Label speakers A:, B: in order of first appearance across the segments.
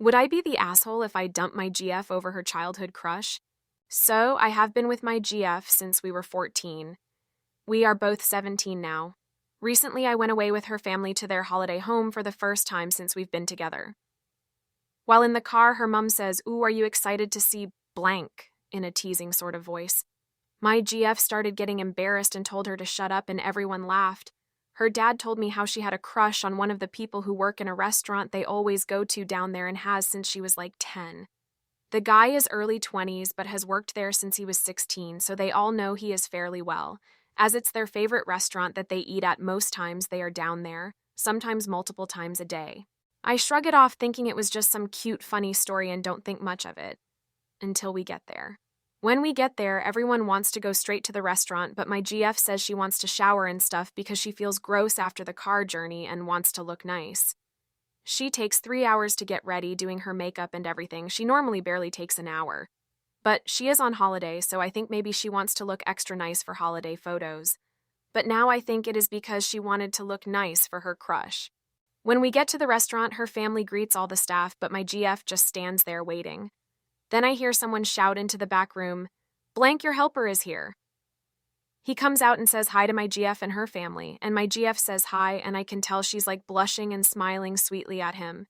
A: Would I be the asshole if I dumped my GF over her childhood crush? So, I have been with my GF since we were 14. We are both 17 now. Recently, I went away with her family to their holiday home for the first time since we've been together. While in the car, her mom says, "Ooh, are you excited to see blank?" in a teasing sort of voice. My GF started getting embarrassed and told her to shut up, and everyone laughed. Her dad told me how she had a crush on one of the people who work in a restaurant they always go to down there and has since she was like 10. The guy is early 20s but has worked there since he was 16, so they all know he is fairly well, as it's their favorite restaurant that they eat at most times they are down there, sometimes multiple times a day. I shrug it off thinking it was just some cute, funny story and don't think much of it. Until we get there. When we get there, everyone wants to go straight to the restaurant, but my GF says she wants to shower and stuff because she feels gross after the car journey and wants to look nice. She takes 3 hours to get ready, doing her makeup and everything. She normally barely takes an hour. But she is on holiday, so I think maybe she wants to look extra nice for holiday photos. But now I think it is because she wanted to look nice for her crush. When we get to the restaurant, her family greets all the staff, but my GF just stands there waiting. Then I hear someone shout into the back room, "Blank, your helper is here." He comes out and says hi to my GF and her family, and my GF says hi, and I can tell she's like blushing and smiling sweetly at him.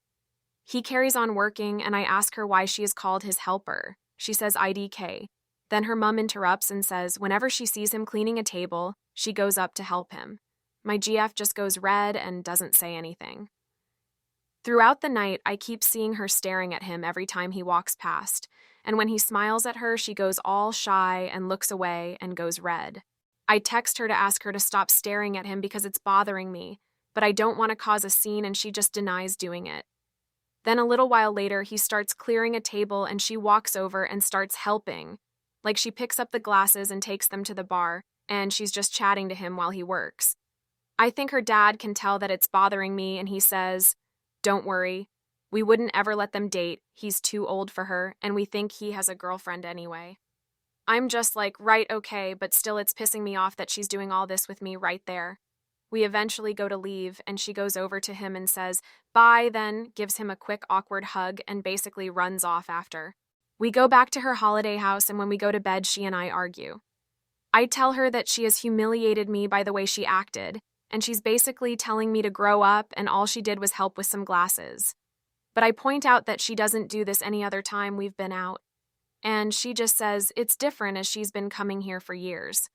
A: He carries on working, and I ask her why she is called his helper. She says IDK. Then her mom interrupts and says whenever she sees him cleaning a table, she goes up to help him. My GF just goes red and doesn't say anything. Throughout the night, I keep seeing her staring at him every time he walks past, and when he smiles at her, she goes all shy and looks away and goes red. I text her to ask her to stop staring at him because it's bothering me, but I don't want to cause a scene and she just denies doing it. Then a little while later, he starts clearing a table and she walks over and starts helping. Like she picks up the glasses and takes them to the bar, and she's just chatting to him while he works. I think her dad can tell that it's bothering me and he says, "Don't worry, we wouldn't ever let them date, he's too old for her, and we think he has a girlfriend anyway." I'm just like, right, okay, but still it's pissing me off that she's doing all this with me right there. We eventually go to leave, and she goes over to him and says, "Bye," then gives him a quick awkward hug and basically runs off after. We go back to her holiday house, and when we go to bed, she and I argue. I tell her that she has humiliated me by the way she acted, and she's basically telling me to grow up, and all she did was help with some glasses. But I point out that she doesn't do this any other time we've been out. And she just says it's different as she's been coming here for years.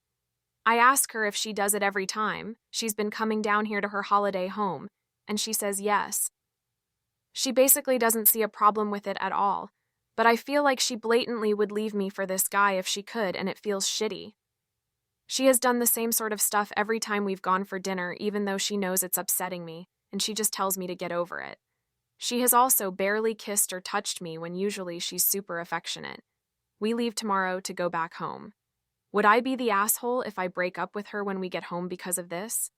A: I ask her if she does it every time. She's been coming down here to her holiday home, and she says yes. She basically doesn't see a problem with it at all, but I feel like she blatantly would leave me for this guy if she could, and it feels shitty. She has done the same sort of stuff every time we've gone for dinner, even though she knows it's upsetting me, and she just tells me to get over it. She has also barely kissed or touched me when usually she's super affectionate. We leave tomorrow to go back home. Would I be the asshole if I break up with her when we get home because of this?